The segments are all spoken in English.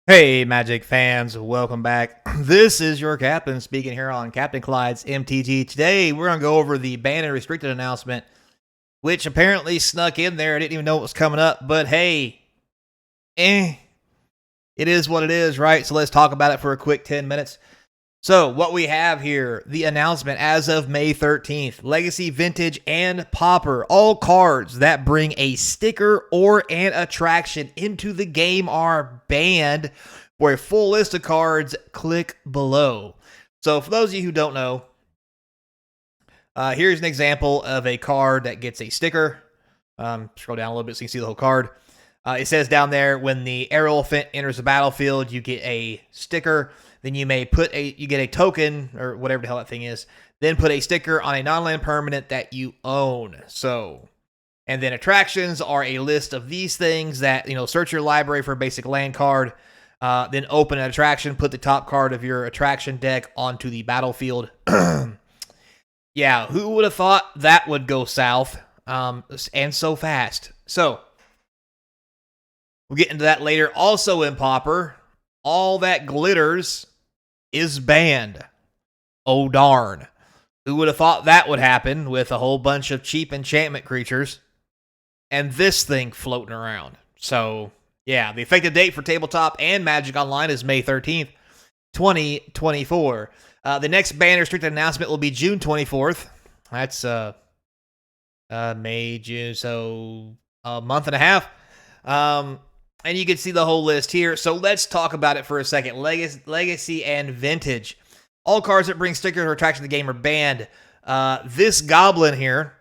Hey, Magic fans, welcome back. This is your captain speaking here on Capnclydes MTG. Today, we're going to go over the banned and restricted announcement, which apparently snuck in there. I didn't even know it was coming up, but hey, it is what it is, right? So let's talk about it for a quick 10 minutes. So what we have here, the announcement as of May 13th, Legacy, Vintage, and Pauper, all cards that bring a sticker or an attraction into the game are banned. For a full list of cards, click below. So for those of you who don't know, here's an example of a card that gets a sticker. Scroll down a little bit so you can see the whole card. It says down there, when the air elephant enters the battlefield, you get a sticker. Then you may you get a token, or whatever the hell that thing is. Then put a sticker on a non-land permanent that you own. And then attractions are a list of these things that, search your library for a basic land card. Then open an attraction, put the top card of your attraction deck onto the battlefield. Yeah, who would have thought that would go south, and so fast? So, we'll get into that later. Also in Pauper, all that glitters is banned. Oh darn. Who would have thought that would happen with a whole bunch of cheap enchantment creatures and this thing floating around? So, yeah, the effective date for Tabletop and Magic Online is May 13th, 2024. The next ban restricted announcement will be June 24th. That's May, June, so a month and a half. And you can see the whole list here. So let's talk about it for a second. Legacy and Vintage. All cards that bring stickers or attraction to the game are banned. This goblin here,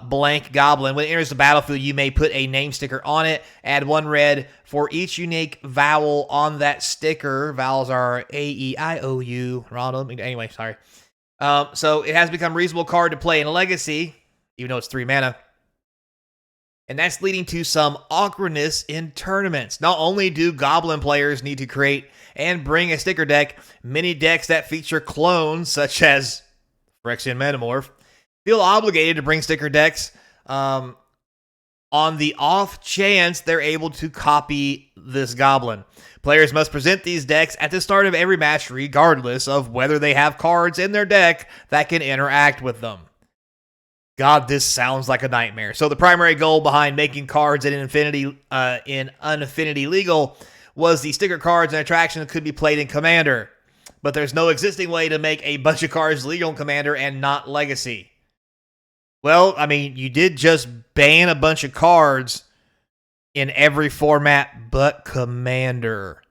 blank goblin, when it enters the battlefield, you may put a name sticker on it. Add 1 red for each unique vowel on that sticker. Vowels are A, E, I, O, U. Ronald. Anyway, sorry. So it has become a reasonable card to play in Legacy, even though it's 3 mana. And that's leading to some awkwardness in tournaments. Not only do Goblin players need to create and bring a sticker deck, many decks that feature clones, such as Phyrexian Metamorph, feel obligated to bring sticker decks on the off chance they're able to copy this Goblin. Players must present these decks at the start of every match, regardless of whether they have cards in their deck that can interact with them. God, this sounds like a nightmare. So the primary goal behind making cards in Unfinity legal was the sticker cards and attraction that could be played in Commander. But there's no existing way to make a bunch of cards legal in Commander and not Legacy. Well, I mean, you did just ban a bunch of cards in every format but Commander.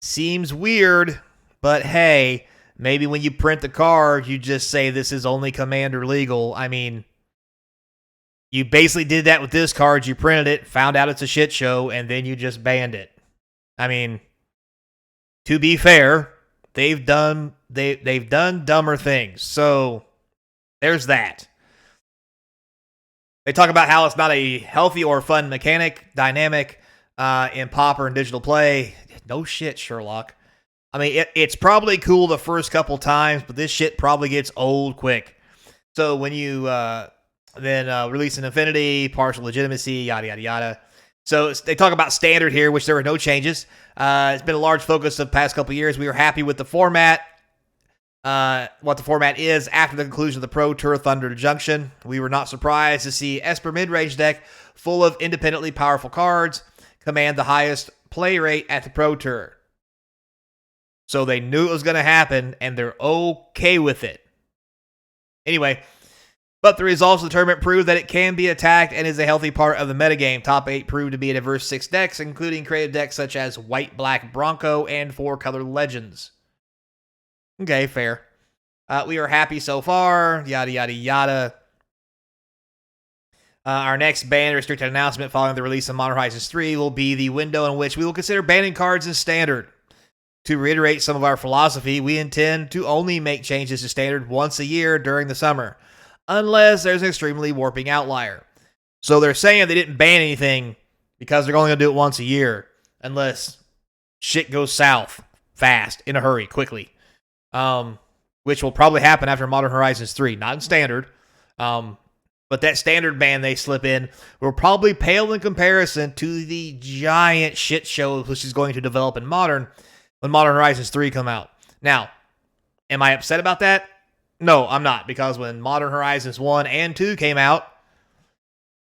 Seems weird, but hey, maybe when you print the card, you just say this is only Commander legal. I mean, you basically did that with this card. You printed it, found out it's a shit show, and then you just banned it. I mean, to be fair, they've done dumber things. So there's that. They talk about how it's not a healthy or fun dynamic in Pauper and digital play. No shit, Sherlock. I mean, it's probably cool the first couple times, but this shit probably gets old quick. So when you then release an Infinity, partial legitimacy, yada, yada, yada. So they talk about standard here, which there were no changes. It's been a large focus of the past couple years. We were happy with the format, what the format is after the conclusion of the Pro Tour Thunder Junction. We were not surprised to see Esper mid-range deck full of independently powerful cards command the highest play rate at the Pro Tour. So they knew it was going to happen, and they're okay with it. Anyway, but the results of the tournament proved that it can be attacked and is a healthy part of the metagame. Top 8 proved to be a diverse 6 decks, including creative decks such as White, Black, Bronco, and 4-color Legends. Okay, fair. We are happy so far, yada, yada, yada. Our next ban restricted announcement following the release of Modern Horizons 3 will be the window in which we will consider banning cards as standard. To reiterate some of our philosophy, we intend to only make changes to standard once a year during the summer, unless there's an extremely warping outlier. So they're saying they didn't ban anything because they're only going to do it once a year, unless shit goes south fast, in a hurry, quickly. Which will probably happen after Modern Horizons 3, not in standard. But that standard ban they slip in will probably pale in comparison to the giant shit show which is going to develop in Modern when Modern Horizons 3 come out. Now, am I upset about that? No, I'm not, because when Modern Horizons 1 and 2 came out,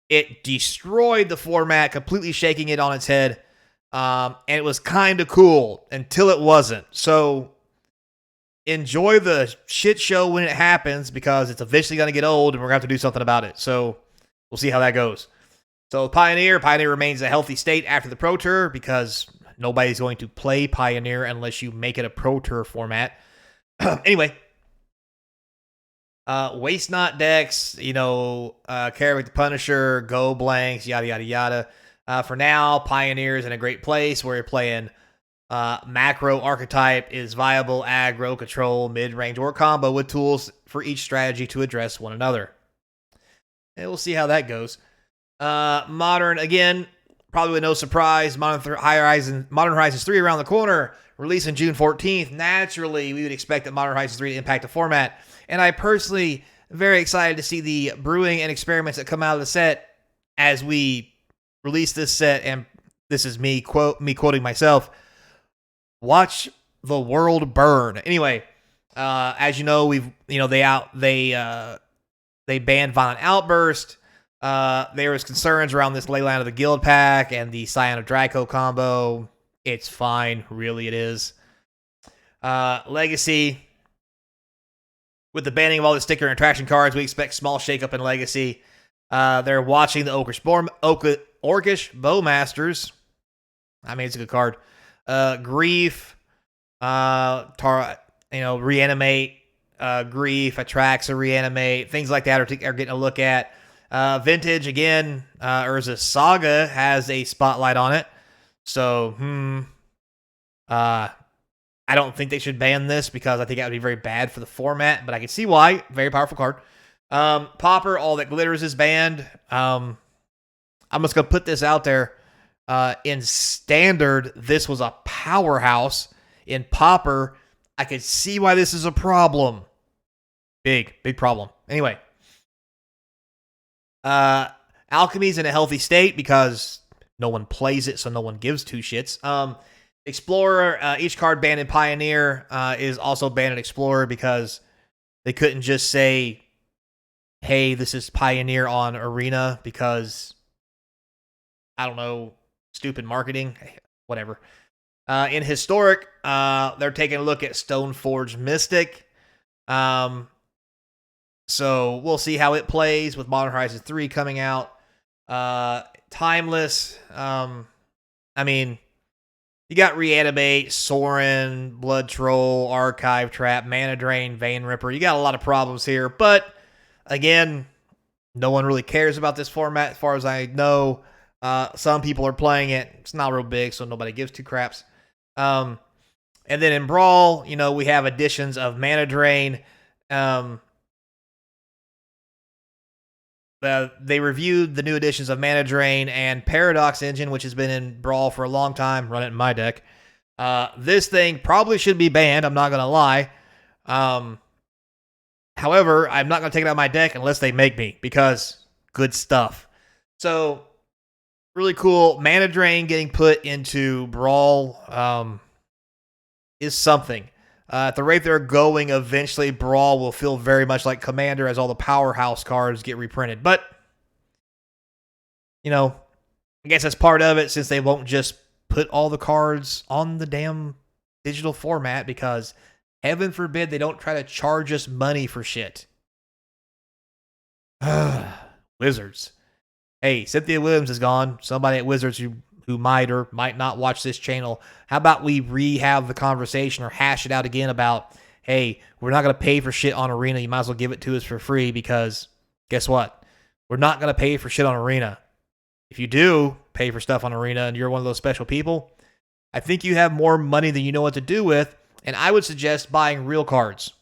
it destroyed the format, completely shaking it on its head, and it was kind of cool until it wasn't. So enjoy the shit show when it happens, because it's eventually going to get old and we're going to have to do something about it. So we'll see how that goes. So Pioneer remains a healthy state after the Pro Tour, because nobody's going to play Pioneer unless you make it a Pro Tour format. Anyway, Waste Not decks, Carry the Punisher, Go Blanks, yada, yada, yada. For now, Pioneer is in a great place where you're playing macro archetype is viable, aggro, control, mid-range, or combo with tools for each strategy to address one another. And we'll see how that goes. Modern, again, probably with no surprise, Modern Horizons 3 around the corner, releasing June 14th. Naturally, we would expect that Modern Horizons 3 to impact the format. And I personally am very excited to see the brewing and experiments that come out of the set as we release this set. And this is me quoting myself. Watch the world burn. Anyway, as you know, they banned Violent Outburst. There was concerns around this Leyline of the Guild pack and the Scion of Draco combo. It's fine, really it is. Legacy. With the banning of all the sticker and attraction cards, we expect small shakeup in Legacy. They're watching the Orcish Bowmasters. I mean, it's a good card. Grief, reanimate, Grief, Atraxa, reanimate, things like that are getting a look at. Vintage, again, Urza Saga has a spotlight on it. So, I don't think they should ban this, because I think that would be very bad for the format, but I can see why. Very powerful card. Pauper, All That Glitters is banned. I'm just going to put this out there. In Standard, this was a powerhouse. In Pauper, I could see why this is a problem. Big problem. Anyway. Alchemy's in a healthy state because no one plays it, so no one gives two shits. Explorer, each card banned in Pioneer is also banned in Explorer, because they couldn't just say, hey, this is Pioneer on Arena, because, I don't know, stupid marketing, whatever. In Historic, they're taking a look at Stoneforge Mystic. So we'll see how it plays with Modern Horizons 3 coming out. Timeless, you got Reanimate, Sorin, Blood Troll, Archive Trap, Mana Drain, Vein Ripper. You got a lot of problems here, but again, no one really cares about this format as far as I know. Some people are playing it. It's not real big, so nobody gives two craps. And then in Brawl, we have additions of Mana Drain. They reviewed the new additions of Mana Drain and Paradox Engine, which has been in Brawl for a long time. Run it in my deck. This thing probably should be banned. I'm not going to lie. However, I'm not going to take it out of my deck unless they make me, because good stuff. So, really cool. Mana Drain getting put into Brawl is something. At the rate they're going, eventually Brawl will feel very much like Commander as all the powerhouse cards get reprinted. But, I guess that's part of it, since they won't just put all the cards on the damn digital format, because heaven forbid they don't try to charge us money for shit. Wizards. Hey, Cynthia Williams is gone. Somebody at Wizards who might or might not watch this channel. How about we rehab the conversation or hash it out again about, hey, we're not going to pay for shit on Arena. You might as well give it to us for free, because guess what? We're not going to pay for shit on Arena. If you do pay for stuff on Arena and you're one of those special people, I think you have more money than you know what to do with, and I would suggest buying real cards.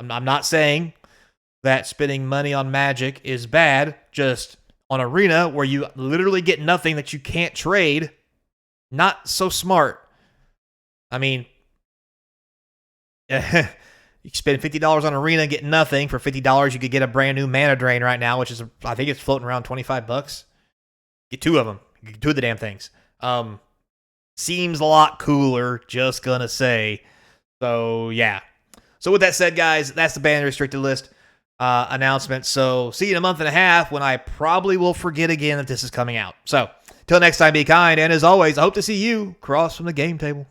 I'm not saying that spending money on Magic is bad, just on Arena, where you literally get nothing that you can't trade, not so smart. I mean, You spend $50 on Arena, get nothing. For $50, you could get a brand new Mana Drain right now, which is, I think it's floating around $25. Get 2 of them. Get 2 of the damn things. Seems a lot cooler, just gonna say. So, yeah. So, with that said, guys, that's the ban restricted list announcement. So, see you in a month and a half when I probably will forget again that this is coming out. So, till next time, be kind. And as always, I hope to see you across from the game table.